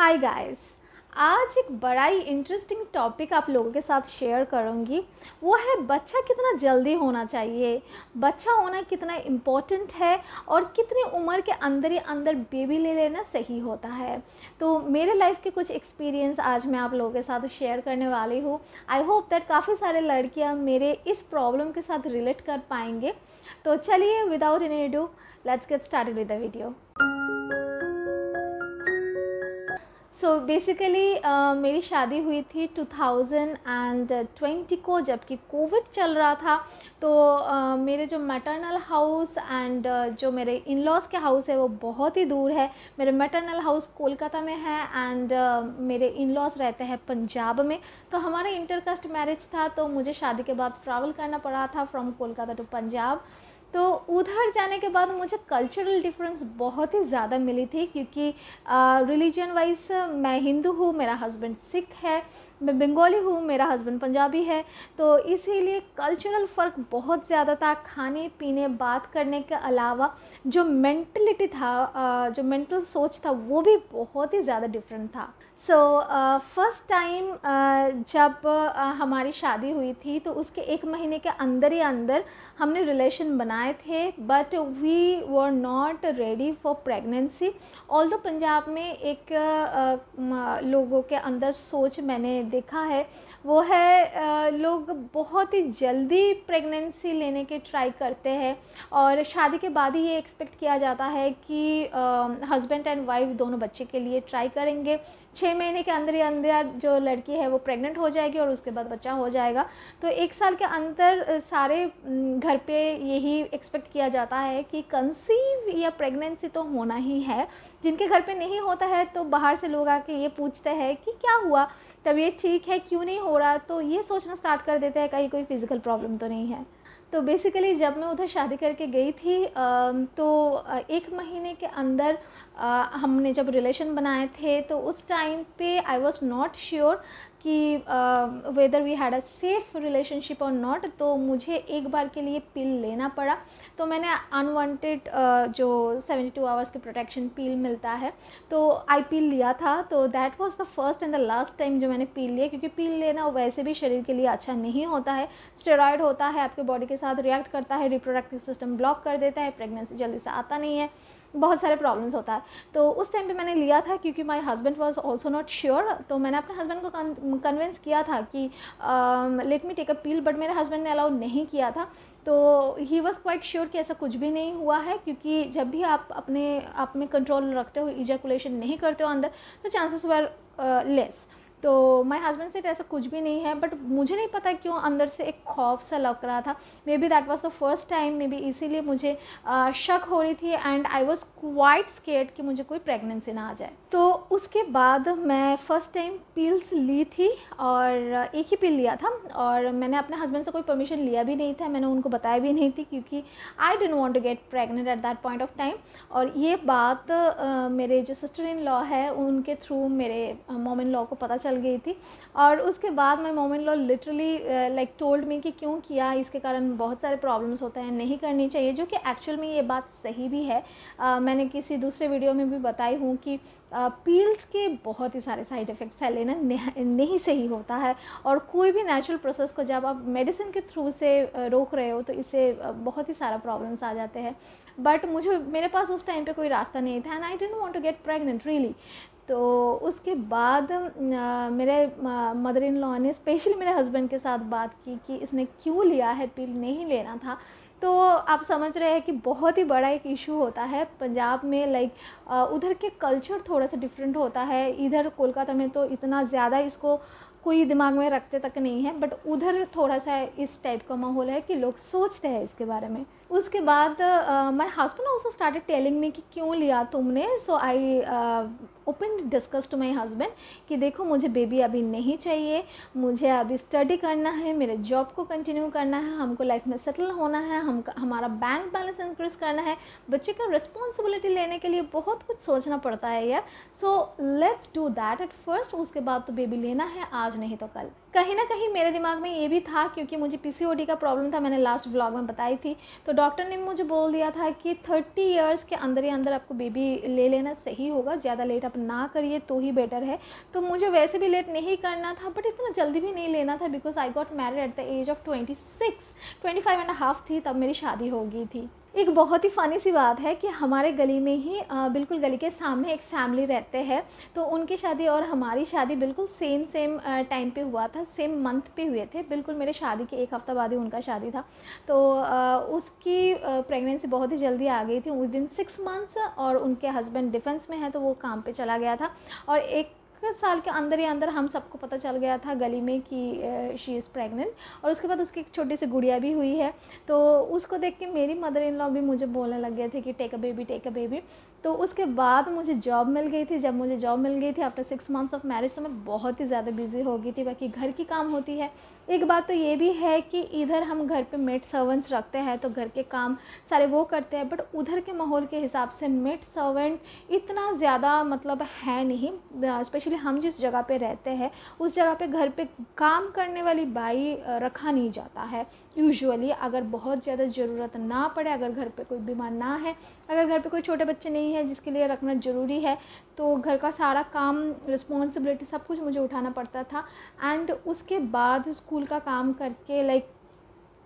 Hi guys. आज एक बड़ा ही इंटरेस्टिंग टॉपिक आप लोगों के साथ शेयर करूंगी। वो है बच्चा कितना जल्दी होना चाहिए, बच्चा होना कितना इम्पोर्टेंट है और कितनी उम्र के अंदर ही अंदर बेबी ले लेना सही होता है। तो मेरे लाइफ के कुछ एक्सपीरियंस आज मैं आप लोगों के साथ शेयर करने वाली हूँ। आई होप दैट काफ़ी सारे लड़कियाँ मेरे इस प्रॉब्लम के साथ रिलेट कर पाएंगे। तो चलिए without any ado let's get started with the video. So basically मेरी शादी हुई थी 2020 को, जबकि कोविड चल रहा था। तो मेरे जो मैटरनल हाउस एंड जो मेरे इन लॉज़ के हाउस है वो बहुत ही दूर है। मेरे मैटरनल हाउस कोलकाता में है एंड मेरे इन लॉज़ रहते हैं पंजाब में। तो हमारा इंटरकास्ट मैरिज था, तो मुझे शादी के बाद ट्रैवल करना पड़ा था फ्रॉम कोलकाता टू पंजाब। तो उधर जाने के बाद मुझे कल्चरल डिफरेंस बहुत ही ज़्यादा मिली थी, क्योंकि रिलीजन वाइज मैं हिंदू हूँ, मेरा हस्बैंड सिख है, मैं बंगाली हूँ, मेरा हस्बैंड पंजाबी है। तो इसीलिए कल्चरल फ़र्क बहुत ज़्यादा था। खाने पीने बात करने के अलावा जो मेंटलिटी था, जो मेंटल सोच था, वो भी बहुत ही ज़्यादा डिफरेंट था। सो फर्स्ट टाइम जब हमारी शादी हुई थी तो उसके 1 महीने के अंदर ही अंदर हमने रिलेशन बनाए थे, but we were not ready for pregnancy. Although Punjab में एक लोगों के अंदर सोच मैंने देखा है, वो है लोग बहुत ही जल्दी प्रेगनेंसी लेने के ट्राई करते हैं और शादी के बाद ही ये एक्सपेक्ट किया जाता है कि हस्बैंड एंड वाइफ दोनों बच्चे के लिए ट्राई करेंगे। 6 महीने के अंदर ही अंदर जो लड़की है वो प्रेग्नेंट हो जाएगी और उसके बाद बच्चा हो जाएगा। तो 1 साल के अंदर सारे घर पे यही एक्सपेक्ट किया जाता है कि कंसीव या प्रेगनेंसी तो होना ही है। जिनके घर पे नहीं होता है तो बाहर से लोग आके ये पूछते हैं कि क्या हुआ, तबीयत ठीक है, क्यों नहीं हो रहा, तो ये सोचना स्टार्ट कर देते हैं कहीं कोई फिज़िकल प्रॉब्लम तो नहीं है। तो बेसिकली जब मैं उधर शादी करके गई थी तो 1 महीने के अंदर हमने जब रिलेशन बनाए थे तो उस टाइम पे आई वॉज नॉट श्योर कि whether we had a safe relationship और नॉट। तो मुझे एक बार के लिए पिल लेना पड़ा। तो मैंने अनवांटेड जो 72 आवर्स के प्रोटेक्शन पिल मिलता है तो आई पिल लिया था। तो that was the first and the last time जो मैंने पिल लिया, क्योंकि पिल लेना वैसे भी शरीर के लिए अच्छा नहीं होता है। स्टेरॉयड होता है, आपके बॉडी के साथ रिएक्ट करता है, रिप्रोडक्टिव सिस्टम ब्लॉक कर देता है, प्रेगनेंसी जल्दी से आता नहीं है, बहुत सारे प्रॉब्लम्स होता है। तो उस टाइम पे मैंने लिया था क्योंकि my husband was also not sure. तो मैंने अपने हस्बैंड को कन्विंस किया था कि let me take a pill, but मेरे हस्बैंड ने अलाउ नहीं किया था। तो ही वॉज क्वाइट श्योर कि ऐसा कुछ भी नहीं हुआ है, क्योंकि जब भी आप अपने आप में कंट्रोल रखते हो, इजैकुलेशन नहीं करते हो अंदर, तो चांसेस वर लेस। तो माय हस्बैंड से ऐसा कुछ भी नहीं है, बट मुझे नहीं पता क्यों अंदर से एक खौफ सा लग रहा था। May be that was the first time, may be इसीलिए मुझे शक हो रही थी and I was quite scared कि मुझे कोई प्रेगनेंसी ना आ जाए। तो उसके बाद मैं फ़र्स्ट टाइम पिल्स ली थी और एक ही पिल लिया था और मैंने अपने हस्बैंड से कोई परमिशन लिया भी नहीं था, मैंने उनको बताया भी नहीं थी, क्योंकि I didn't want to get pregnant at that point of time. और ये बात मेरे जो सिस्टर इन लॉ है उनके थ्रू मेरे मॉम इन लॉ को पता चल गई थी। और उसके बाद मैं mom in law literally like told me कि क्यों किया, इसके कारण बहुत सारे प्रॉब्लम्स होते हैं, नहीं करनी चाहिए, जो कि एक्चुअल में ये बात सही भी है। मैंने किसी दूसरे वीडियो में भी बताई हूँ कि पील्स के बहुत ही सारे साइड इफ़ेक्ट्स है, लेना नहीं सही होता है। और कोई भी नेचुरल प्रोसेस को जब आप मेडिसिन के थ्रू से रोक रहे हो तो इससे बहुत ही सारा प्रॉब्लम्स आ जाते हैं। बट मेरे पास उस टाइम पे कोई रास्ता नहीं था and I didn't want to get pregnant really. तो उसके बाद मेरे मदर इन लॉ ने स्पेशली मेरे हस्बैंड के साथ बात की कि इसने क्यों लिया है, पिल नहीं लेना था। तो आप समझ रहे हैं कि बहुत ही बड़ा एक इशू होता है पंजाब में। लाइक उधर के कल्चर थोड़ा सा डिफरेंट होता है। इधर कोलकाता में तो इतना ज़्यादा इसको कोई दिमाग में रखते तक नहीं है, बट उधर थोड़ा सा इस टाइप का माहौल है कि लोग सोचते हैं इसके बारे में। उसके बाद my husband also started telling me कि क्यों लिया तुमने। So I open discuss to my husband कि देखो मुझे बेबी अभी नहीं चाहिए, मुझे अभी स्टडी करना है, मेरे जॉब को कंटिन्यू करना है, हमको लाइफ में सेटल होना है, हमारा बैंक बैलेंस इंक्रीज़ करना है, बच्चे का रिस्पॉन्सिबिलिटी लेने के लिए बहुत कुछ सोचना पड़ता है यार। So let's do that at first, उसके बाद तो बेबी लेना है, आज नहीं तो कल। कहीं ना कहीं मेरे दिमाग में ये भी था, क्योंकि मुझे पीसीओडी का प्रॉब्लम था, मैंने लास्ट व्लॉग में बताई थी। तो डॉक्टर ने मुझे बोल दिया था कि 30 इयर्स के अंदर ही अंदर आपको बेबी ले लेना सही होगा, ज़्यादा लेट आप ना करिए तो ही बेटर है। तो मुझे वैसे भी लेट नहीं करना था, बट इतना जल्दी भी नहीं लेना था, because I got married at the age of 25 and half थी तब मेरी शादी हो गई थी। एक बहुत ही फ़नी सी बात है कि हमारे गली में ही बिल्कुल गली के सामने एक फैमिली रहते हैं, तो उनकी शादी और हमारी शादी बिल्कुल सेम टाइम पे हुआ था, सेम मंथ पे हुए थे, बिल्कुल मेरे शादी के एक हफ़्ता बाद ही उनका शादी था। तो उसकी प्रेगनेंसी बहुत ही जल्दी आ गई थी, विद इन 6 मंथ्स, और उनके हस्बैंड डिफेंस में है तो वो काम पे चला गया था, और 1 साल के अंदर ही अंदर हम सबको पता चल गया था गली में कि शी इज़ प्रेग्नेंट। और उसके बाद उसकी एक छोटी सी गुड़िया भी हुई है। तो उसको देख के मेरी मदर इन लॉ भी मुझे बोलने लग गए थे कि टेक अ बेबी। तो उसके बाद मुझे जॉब मिल गई थी। जब मुझे जॉब मिल गई थी आफ्टर 6 मंथ्स ऑफ मैरिज, तो मैं बहुत ही ज़्यादा बिजी हो गई थी, बाकी घर की काम होती है। एक बात तो ये भी है कि इधर हम घर पे मेड सर्वेंट्स रखते हैं तो घर के काम सारे वो करते हैं, बट उधर के माहौल के हिसाब से मेड सर्वेंट इतना ज़्यादा मतलब है नहीं। स्पेशली हम जिस जगह पे रहते हैं उस जगह पे घर पे काम करने वाली बाई रखा नहीं जाता है यूजुअली। अगर बहुत ज़्यादा ज़रूरत ना पड़े, अगर घर पे कोई बीमार ना है, अगर घर पे कोई छोटे बच्चे नहीं है जिसके लिए रखना ज़रूरी है, तो घर का सारा काम, रिस्पॉन्सिबिलिटी सब कुछ मुझे उठाना पड़ता था। एंड उसके बाद स्कूल का काम करके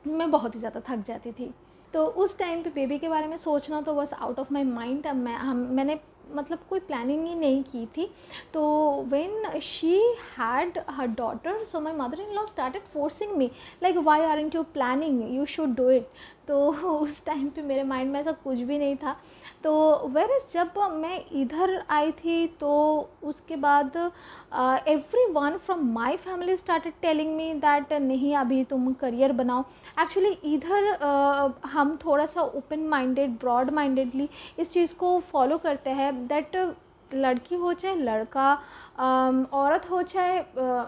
मैं बहुत ही ज़्यादा थक जाती थी। तो उस टाइम पे बेबी के बारे में सोचना तो बस आउट ऑफ माई माइंड। मैंने मतलब कोई प्लानिंग ही नहीं की थी। तो when she had her daughter, so my mother in law started forcing me like why aren't you planning, you should do it. तो उस टाइम पे मेरे माइंड में ऐसा कुछ भी नहीं था। तो वेरस जब मैं इधर आई थी तो उसके बाद every one from my family started telling me that नहीं अभी तुम करियर बनाओ। एक्चुअली इधर हम थोड़ा सा ओपन माइंडेड, ब्रॉड माइंडेडली इस चीज़ को फॉलो करते हैं दैट लड़की हो चाहे लड़का, औरत हो चाहे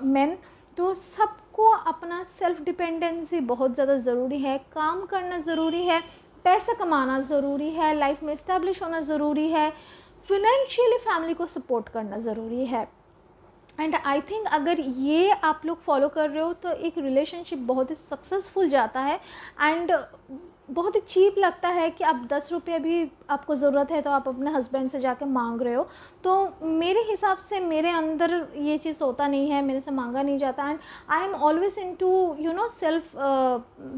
मैन, तो सबको अपना सेल्फ डिपेंडेंसी बहुत ज़्यादा ज़रूरी है, काम करना ज़रूरी है, पैसा कमाना ज़रूरी है, लाइफ में इस्टेब्लिश होना ज़रूरी है, फिनेंशियली फैमिली को सपोर्ट करना ज़रूरी है। एंड आई थिंक अगर ये आप लोग फॉलो कर रहे हो तो एक रिलेशनशिप बहुत ही सक्सेसफुल जाता है। एंड बहुत ही चीप लगता है कि आप 10 रुपये भी आपको ज़रूरत है तो आप अपने हस्बैंड से जाके मांग रहे हो। तो मेरे हिसाब से मेरे अंदर ये चीज़ होता नहीं है, मेरे से मांगा नहीं जाता। And I am always into self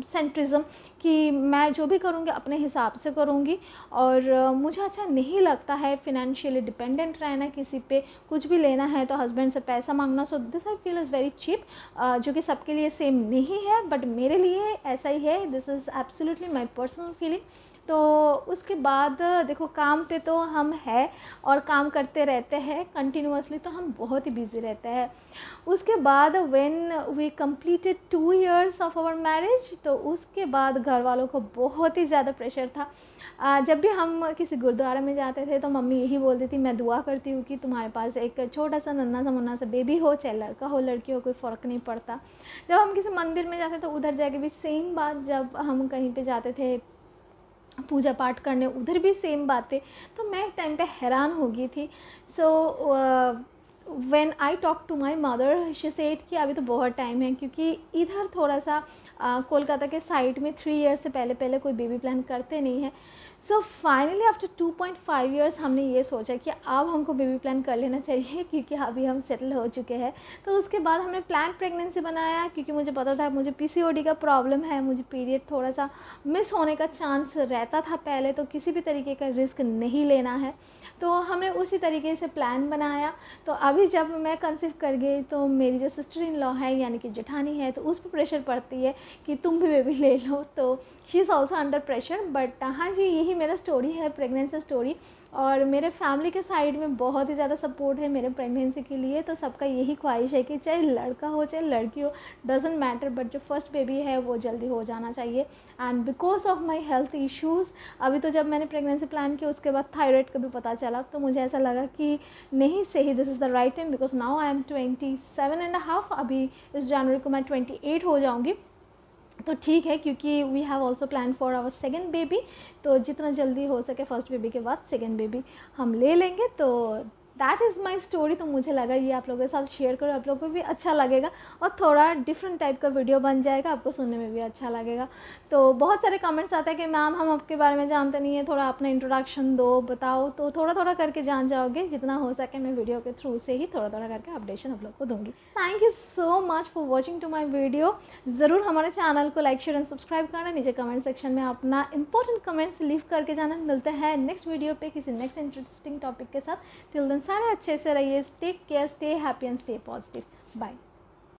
centrism कि मैं जो भी करूँगी अपने हिसाब से करूँगी। और मुझे अच्छा नहीं लगता है फिनेंशियली डिपेंडेंट रहना, किसी पे कुछ भी लेना है तो हस्बैंड से पैसा मांगना। So this I feel is very cheap, जो कि सबके लिए सेम नहीं है, बट मेरे लिए ऐसा ही है। This is absolutely my personal feeling. तो उसके बाद देखो, काम पे तो हम हैं और काम करते रहते हैं कंटिन्यूअसली, तो हम बहुत ही बिजी रहते हैं। उसके बाद when we completed 2 years of our marriage, तो उसके बाद घर वालों को बहुत ही ज़्यादा प्रेशर था। जब भी हम किसी गुरुद्वारा में जाते थे तो मम्मी यही बोलती थी, मैं दुआ करती हूँ कि तुम्हारे पास एक छोटा सा नन्हा सा मुन्ना सा बेबी हो, चाहे लड़का हो लड़की हो, कोई फ़र्क नहीं पड़ता। जब हम किसी मंदिर में जाते तो उधर जाके भी सेम बात, जब हम कहीं पे जाते थे पूजा पाठ करने उधर भी सेम बातें। तो मैं एक टाइम पे हैरान हो गई थी। So when I talk to my mother, she said कि अभी तो बहुत टाइम है, क्योंकि इधर थोड़ा सा कोलकाता के साइड में 3 years से पहले कोई बेबी प्लान करते नहीं है। सो फाइनली आफ्टर 2.5 years हमने ये सोचा कि अब हमको बेबी प्लान कर लेना चाहिए, क्योंकि अभी हम सेटल हो चुके हैं। तो उसके बाद हमने प्लान प्रेगनेंसी बनाया, क्योंकि मुझे पता था मुझे PCOD का प्रॉब्लम है, मुझे पीरियड थोड़ा सा मिस होने का चांस रहता था पहले, तो किसी भी तरीके का रिस्क नहीं लेना है। तो हमने उसी तरीके से प्लान बनाया। तो अभी जब मैं कंसीव कर गई तो मेरी जो सिस्टर इन लॉ है यानी कि जेठानी है, तो उस पर प्रेशर पड़ती है कि तुम भी बेबी ले लो। तो she is also under pressure. But हाँ जी, यही मेरा स्टोरी है, प्रेगनेंसी स्टोरी। और मेरे फैमिली के साइड में बहुत ही ज़्यादा सपोर्ट है मेरे प्रेगनेंसी के लिए। तो सबका यही ख्वाहिश है कि चाहे लड़का हो चाहे लड़की हो, डजेंट मैटर, बट जो फर्स्ट बेबी है वो जल्दी हो जाना चाहिए। And because of my health issues, अभी तो जब मैंने प्रेगनेंसी प्लान की उसके बाद थायराइड का भी पता चला, तो मुझे ऐसा लगा कि नहीं, सही, this is the right time, because now I am 27.5, अभी इस जनवरी को मैं 28 हो जाऊँगी। तो ठीक है, क्योंकि we have also plan for our second baby. तो जितना जल्दी हो सके फर्स्ट बेबी के बाद सेकेंड बेबी हम ले लेंगे। तो दैट इज़ माई स्टोरी। तो मुझे लगा ये आप लोगों के साथ शेयर करो, आप लोगों को भी अच्छा लगेगा और थोड़ा डिफरेंट टाइप का वीडियो बन जाएगा, आपको सुनने में भी अच्छा लगेगा। तो बहुत सारे कमेंट्स आते हैं कि मैम हम आपके बारे में जानते नहीं है, थोड़ा अपना इंट्रोडक्शन दो, बताओ। तो थोड़ा थोड़ा करके जान जाओगे, जितना हो सके मैं वीडियो के थ्रू से ही थोड़ा थोड़ा करके अपडेशन आप लोग को दूँगी। Thank you so much for watching to my video. ज़रूर हमारे चैनल को लाइक शेयर एंड सब्सक्राइब करना, नीचे कमेंट सेक्शन में अपना इंपॉर्टेंट कमेंट्स लीव करके जाना। मिलते हैं नेक्स्ट वीडियो पे किसी नेक्स्ट इंटरेस्टिंग टॉपिक के साथ। टिल देन सारे अच्छे से रहिए, take care, stay happy and stay positive. Bye.